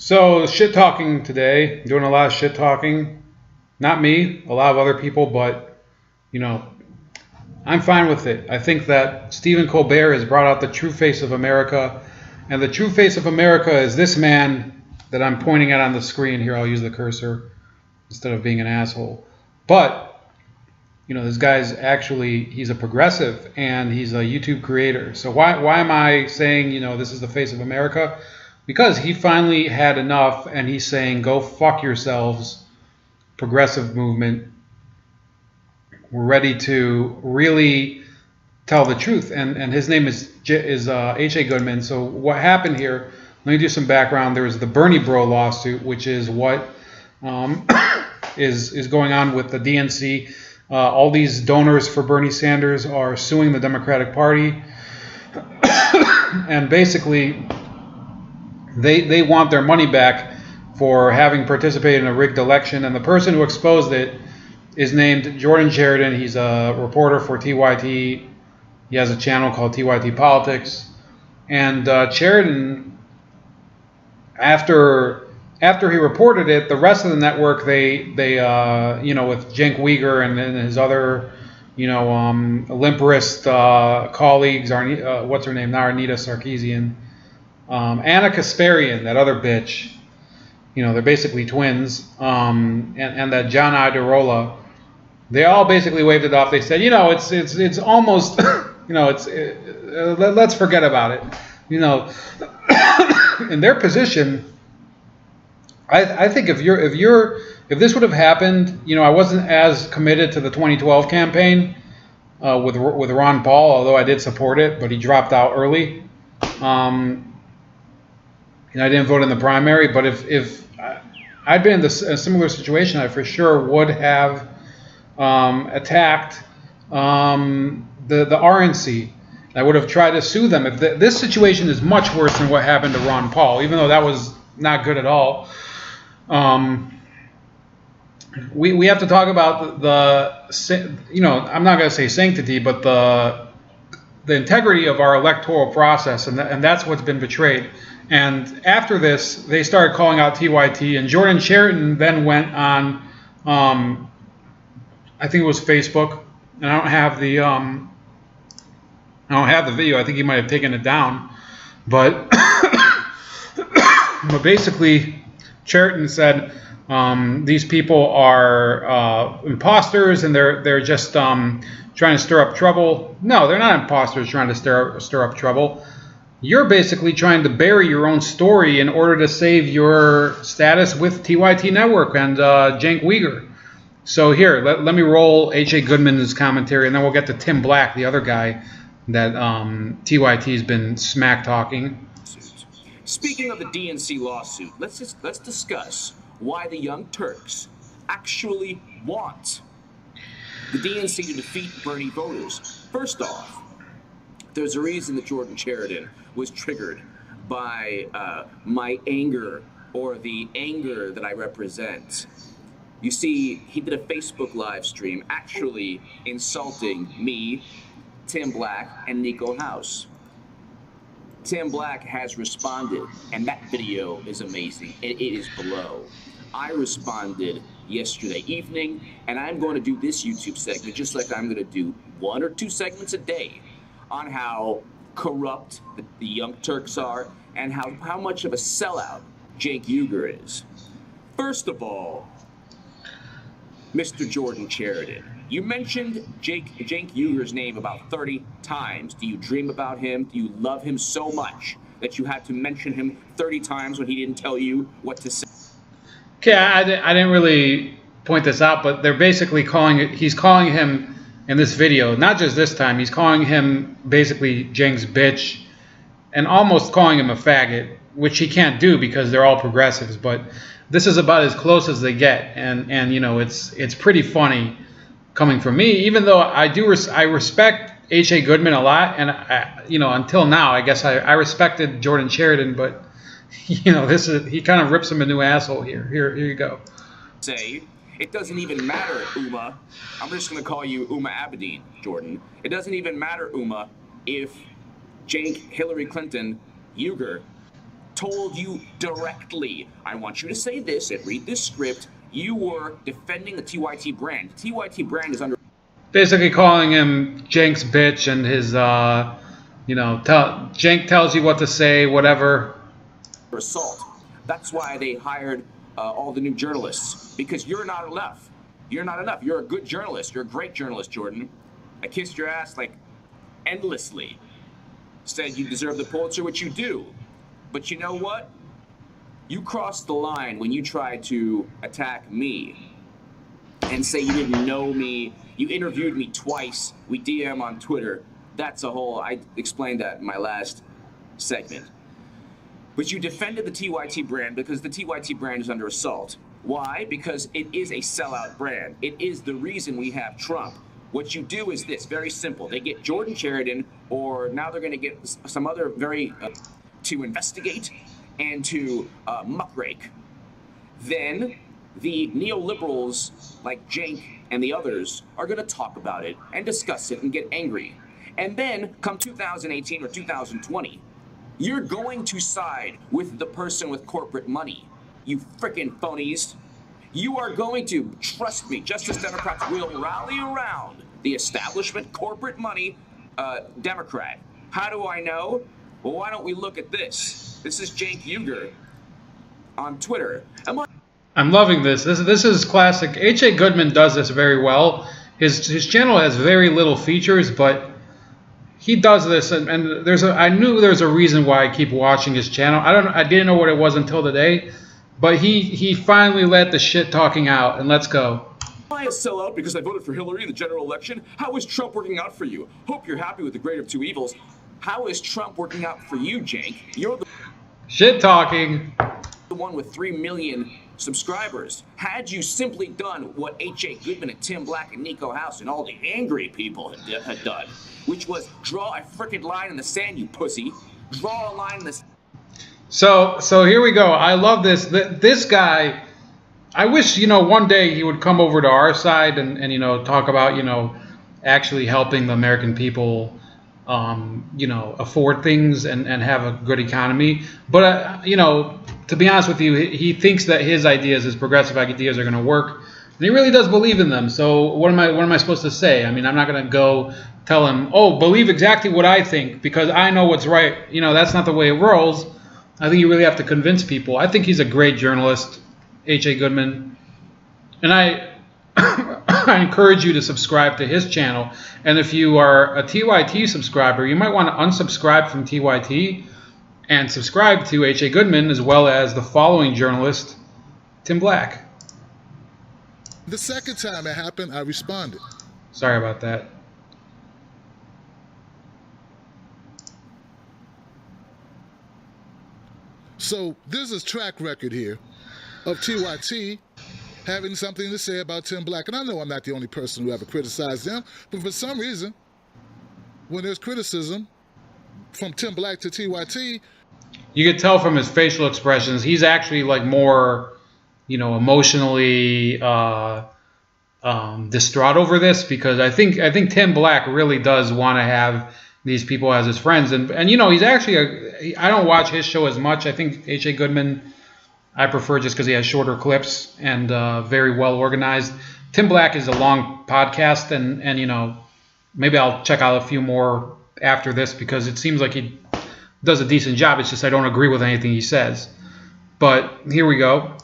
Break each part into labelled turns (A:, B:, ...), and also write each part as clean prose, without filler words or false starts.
A: So shit talking today, doing a lot of shit talking. Not me, a lot of other people, but you know, I'm fine with it. I think that Stephen Colbert has brought out the true face of America, and the true face of America is this man that I'm pointing at on the screen here. I'll use the cursor instead of being an asshole. But you know, this guy's actually, he's a progressive and he's a YouTube creator. So why am I saying, you know, this is the face of America? Because he finally had enough and he's saying, go fuck yourselves, progressive movement. We're ready to really tell the truth. And his name is HA Goodman. So what happened here, let me do some background. There was the Bernie Bro lawsuit, which is what is going on with the DNC. All these donors for Bernie Sanders are suing the Democratic Party. And basically, they want their money back for having participated in a rigged election. And the person who exposed it is named Jordan Sheridan. He's a reporter for TYT. He has a channel called TYT Politics. And Sheridan, after he reported it, the rest of the network, they you know, with Cenk Uygur and his other, you know, Olymperist colleagues, what's her name now, Arnita Sarkeesian, Anna Kasparian, that other bitch, you know, they're basically twins, and that John Idarola, they all basically waved it off. They said, you know, it's almost, you know, let's forget about it, you know. In their position, I think if this would have happened, you know, I wasn't as committed to the 2012 campaign with Ron Paul, although I did support it, but he dropped out early, and I didn't vote in the primary. But if I'd been in a similar situation, I for sure would have attacked the RNC. I would have tried to sue them. If this situation is much worse than what happened to Ron Paul, even though that was not good at all. We have to talk about the you know, I'm not going to say sanctity, but the integrity of our electoral process, and that's what's been betrayed. And after this, they started calling out TYT, and Jordan Sheridan then went on, I think it was Facebook, and I don't have the video. I think he might have taken it down, but but basically, Sheridan said these people are imposters and they're just trying to stir up trouble. No, they're not imposters trying to stir up trouble. You're basically trying to bury your own story in order to save your status with TYT Network and Cenk Uygur. So here, let me roll HA Goodman's commentary, and then we'll get to Tim Black, the other guy that TYT's been smack talking.
B: Speaking of the DNC lawsuit, let's discuss why the Young Turks actually want the DNC to defeat Bernie voters. First off, there's a reason that Jordan Sheridan was triggered by my anger, or the anger that I represent. You see, he did a Facebook live stream actually insulting me, Tim Black, and Nico House. Tim Black has responded, and that video is amazing. It is below. I responded yesterday evening, and I'm going to do this YouTube segment just like I'm going to do 1 or 2 segments a day on how corrupt the Young Turks are and how much of a sellout Cenk Uygur is. First of all, Mr. Jordan Sheridan, you mentioned Cenk Uygur's name about 30 times. Do you dream about him? Do you love him so much that you had to mention him 30 times when he didn't tell you what to say?
A: Okay, I didn't really point this out, but they're basically he's calling him in this video, not just this time, he's calling him basically Cenk's bitch and almost calling him a faggot, which he can't do because they're all progressives, but this is about as close as they get, and you know, it's pretty funny coming from me, even though I respect HA Goodman a lot, and you know, until now, I guess I respected Jordan Sheridan, but you know, he kind of rips him a new asshole here. Here you go.
B: Say, it doesn't even matter, Uma. I'm just going to call you Uma Abedin, Jordan. It doesn't even matter, Uma, if Cenk, Hillary Clinton, Uygur told you directly, I want you to say this and read this script. You were defending the TYT brand. The TYT brand is under
A: Basically calling him Jenk's bitch and his, Jenk tells you what to say, whatever.
B: assault. That's why they hired all the new journalists, because you're not enough. You're not enough. You're a good journalist. You're a great journalist, Jordan. I kissed your ass like endlessly. Said you deserve the Pulitzer, which you do. But you know what? You crossed the line when you tried to attack me and say you didn't know me. You interviewed me twice. We DM on Twitter. That's a whole, I explained that in my last segment. But you defended the TYT brand because the TYT brand is under assault. Why? Because it is a sellout brand. It is the reason we have Trump. What you do is this, very simple. They get Jordan Sheridan, or now they're going to get some other to investigate and to muckrake. Then the neoliberals like Cenk and the others are going to talk about it and discuss it and get angry. And then come 2018 or 2020, you're going to side with the person with corporate money. You frickin' phonies. You are going to, trust me, Justice Democrats will rally around the establishment, corporate money Democrat. How do I know? Well, why don't we look at this? This is Cenk Uygur on Twitter.
A: I'm loving this. This is classic. HA Goodman does this very well. His channel has very little features, but he does this, and I knew there's a reason why I keep watching his channel. I didn't know what it was until today, but he finally let the shit talking out, and let's go.
B: Am I a sellout because I voted for Hillary in the general election? How is Trump working out for you? Hope you're happy with the greater of two evils. How is Trump working out for you, Cenk? You're the
A: shit talking.
B: The one with 3 million subscribers. Had you simply done what HA Goodman and Tim Black and Nico House and all the angry people had done, which was draw a frickin' line in the sand, you pussy. Draw a line in the sand.
A: So here we go. I love this. This guy, I wish, one day he would come over to our side and talk about, actually helping the American people, afford things and have a good economy. But, to be honest with you, he thinks that his ideas, his progressive ideas are going to work. And he really does believe in them. So what am I supposed to say? I mean, I'm not going to go tell him, oh, believe exactly what I think because I know what's right. That's not the way it rolls. I think you really have to convince people. I think he's a great journalist, H.A. Goodman. And I encourage you to subscribe to his channel. And if you are a TYT subscriber, you might want to unsubscribe from TYT and subscribe to H.A. Goodman as well as the following journalist, Tim Black.
C: The second time it happened, I responded.
A: Sorry about that.
C: So there's a track record here of TYT having something to say about Tim Black. And I know I'm not the only person who ever criticized them, but for some reason, when there's criticism from Tim Black to TYT,
A: you could tell from his facial expressions, he's actually like more, emotionally distraught over this because I think Tim Black really does want to have these people as his friends. And he's actually, I don't watch his show as much. I think H.A. Goodman, I prefer just because he has shorter clips and very well organized. Tim Black is a long podcast and maybe I'll check out a few more after this because it seems like he does a decent job. It's just I don't agree with anything he says. But here we go.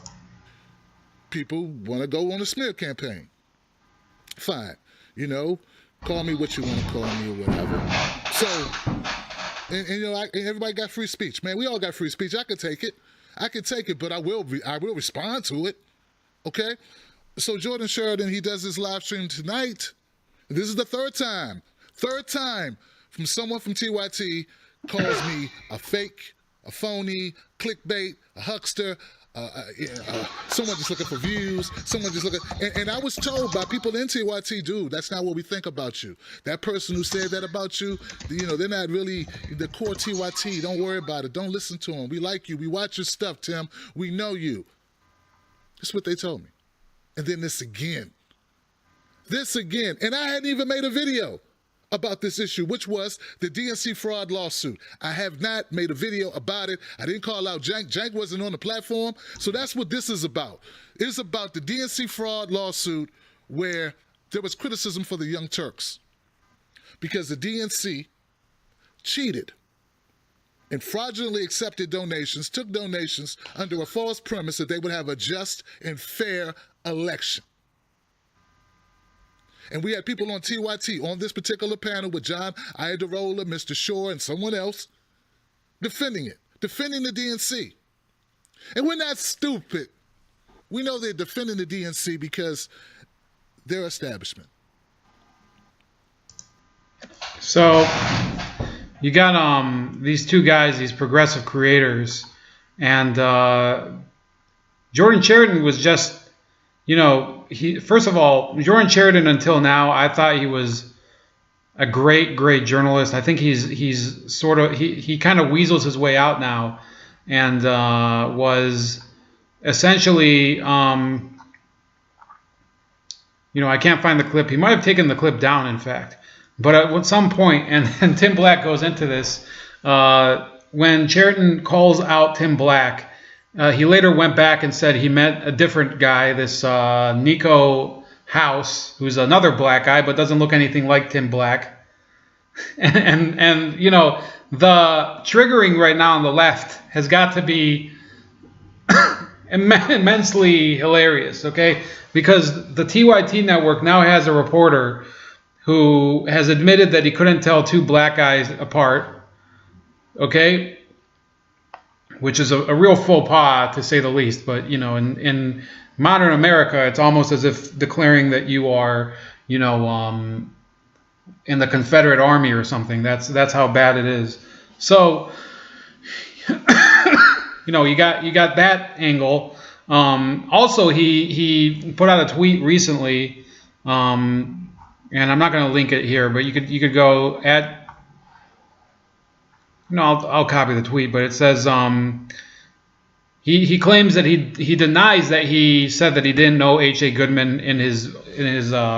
C: People want to go on a smear campaign. Fine. Call me what you want to call me or whatever. So, and everybody got free speech, man. We all got free speech. I could take it, but I will respond to it. Okay? So Jordan Sheridan, he does this live stream tonight. This is the third time from someone from TYT calls me a fake, a phony, clickbait, a huckster, someone just looking for views, someone just looking, and I was told by people in TYT, dude, that's not what we think about you. That person who said that about you, they're not really the core TYT. Don't worry about it. Don't listen to them. We like you. We watch your stuff, Tim. We know you. That's what they told me. And then this again. And I hadn't even made a video. about this issue, which was the DNC fraud lawsuit. I have not made a video about it. I didn't call out Jank. Jank wasn't on the platform. So that's what this is about. It's about the DNC fraud lawsuit where there was criticism for the Young Turks because the DNC cheated and fraudulently accepted donations, took donations under a false premise that they would have a just and fair election. And we had people on TYT on this particular panel with John Iadarola, Mr. Shore, and someone else defending it, defending the DNC. And we're not stupid. We know they're defending the DNC because they're establishment.
A: So you got these two guys, these progressive creators, and Jordan Sheridan was just, first of all, Jordan Sheridan until now, I thought he was a great journalist. I think he's sort of, he kind of weasels his way out now, and was essentially, I can't find the clip. He might have taken the clip down, in fact. But at some point, and Tim Black goes into this, when Sheridan calls out Tim Black, he later went back and said he met a different guy, this Nico House, who's another black guy, but doesn't look anything like Tim Black. And the triggering right now on the left has got to be immensely hilarious, okay? Because the TYT network now has a reporter who has admitted that he couldn't tell two black guys apart, okay? Which is a real faux pas, to say the least. But, in modern America, it's almost as if declaring that you are, in the Confederate Army or something. That's how bad it is. So, you got that angle. Also, he put out a tweet recently, and I'm not going to link it here, but you could go at. I'll copy the tweet, but it says he claims that he denies that he said that he didn't know HA Goodman in his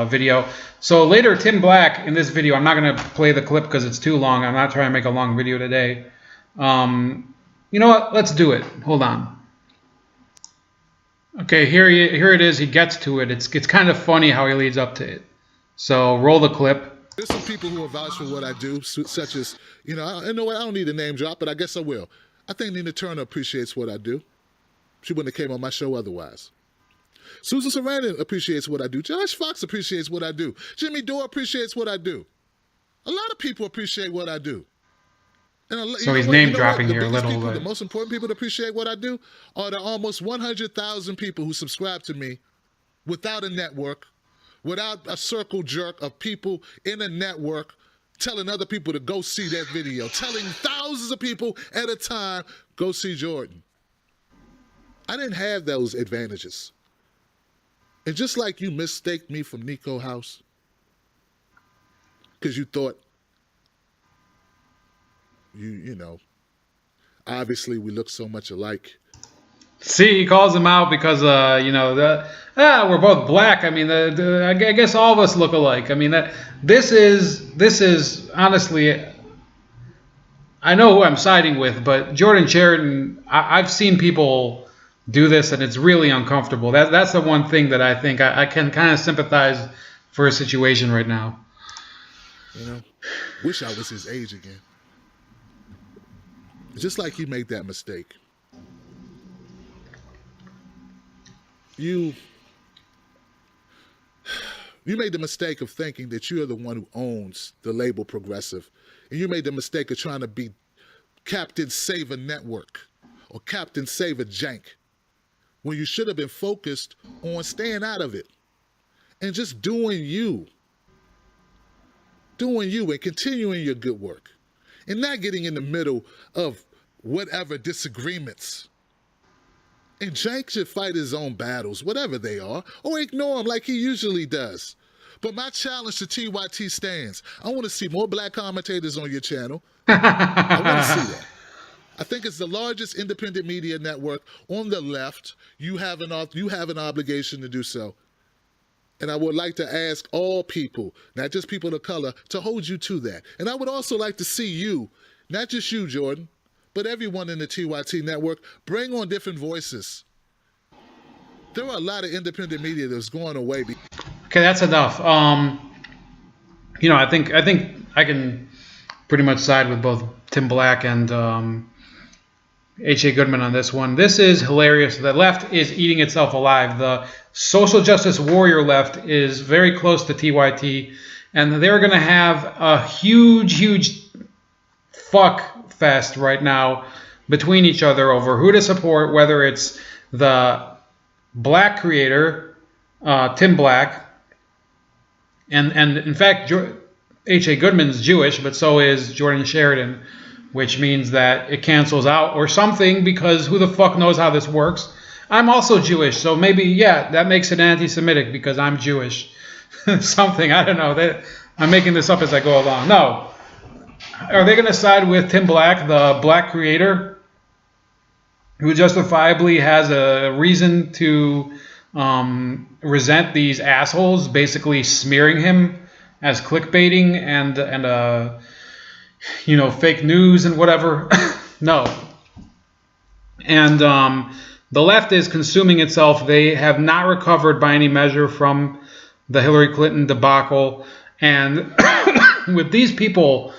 A: video. So later, Tim Black in this video, I'm not going to play the clip because it's too long. I'm not trying to make a long video today. You know what? Let's do it. Hold on. Okay, here it is. He gets to it. It's kind of funny how he leads up to it. So roll the clip.
C: There's some people who are vouch for what I do, such as, I don't need a name drop, but I guess I will. I think Nina Turner appreciates what I do. She wouldn't have came on my show otherwise. Susan Sarandon appreciates what I do. Josh Fox appreciates what I do. Jimmy Dore appreciates what I do. A lot of people appreciate what I do. And
A: so he's name dropping here a little bit.
C: The most important people to appreciate what I do are the almost 100,000 people who subscribe to me without a network, without a circle jerk of people in a network telling other people to go see that video, telling thousands of people at a time, go see Jordan. I didn't have those advantages. And just like you mistaked me from Nico House, because you thought, obviously we look so much alike.
A: See, he calls him out because, we're both black. I mean, I guess all of us look alike. I mean, this is honestly, I know who I'm siding with, but Jordan Sheridan, I've seen people do this, and it's really uncomfortable. That's the one thing that I think I can kind of sympathize for a situation right now.
C: Wish I was his age again. Just like you made that mistake. You made the mistake of thinking that you're the one who owns the label Progressive. And you made the mistake of trying to be Captain Save a Network or Captain Save a Jank, when you should have been focused on staying out of it and just doing you and continuing your good work and not getting in the middle of whatever disagreements. And Jank should fight his own battles, whatever they are, or ignore them like he usually does. But my challenge to TYT stands. I want to see more black commentators on your channel. I want to see that. I think it's the largest independent media network on the left. You have an obligation to do so. And I would like to ask all people, not just people of color, to hold you to that. And I would also like to see you, not just you, Jordan, but everyone in the TYT network, bring on different voices. There are a lot of independent media that's going away.
A: Okay, that's enough. You know, I think I can pretty much side with both Tim Black and HA Goodman on this one. This is hilarious. The left is eating itself alive. The social justice warrior left is very close to TYT, and they're going to have a huge fuck fest right now between each other over who to support, whether it's the black creator, Tim Black, and in fact, H.A. Goodman's Jewish, but so is Jordan Sheridan, which means that it cancels out or something, because who the fuck knows how this works. I'm also Jewish, so maybe, yeah, that makes it anti-Semitic because I'm Jewish. Something, I don't know. I'm making this up as I go along. No. Are they going to side with Tim Black, the black creator, who justifiably has a reason to resent these assholes, basically smearing him as clickbaiting and you know, fake news and whatever? No. And the left is consuming itself. They have not recovered by any measure from the Hillary Clinton debacle. And with these people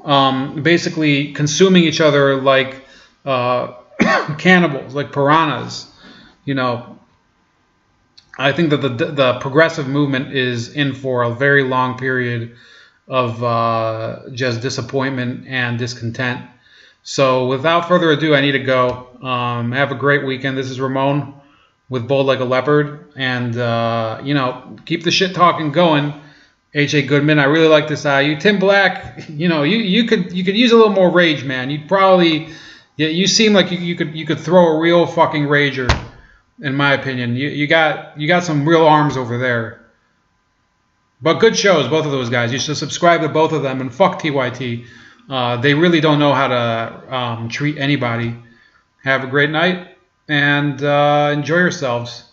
A: basically consuming each other like cannibals, like piranhas, you know, I think that the progressive movement is in for a very long period of just disappointment and discontent. So without further ado, I need to go. Have a great weekend. This is Ramon with Bold Like a Leopard. And, you know, keep the shit talking going. H.A. Goodman, I really like this IU. Tim Black, you know, you could use a little more rage, man. You'd probably, you seem like you could throw a real fucking rager, in my opinion. You got some real arms over there. But good shows, both of those guys. You should subscribe to both of them, and fuck TYT. They really don't know how to treat anybody. Have a great night, and enjoy yourselves.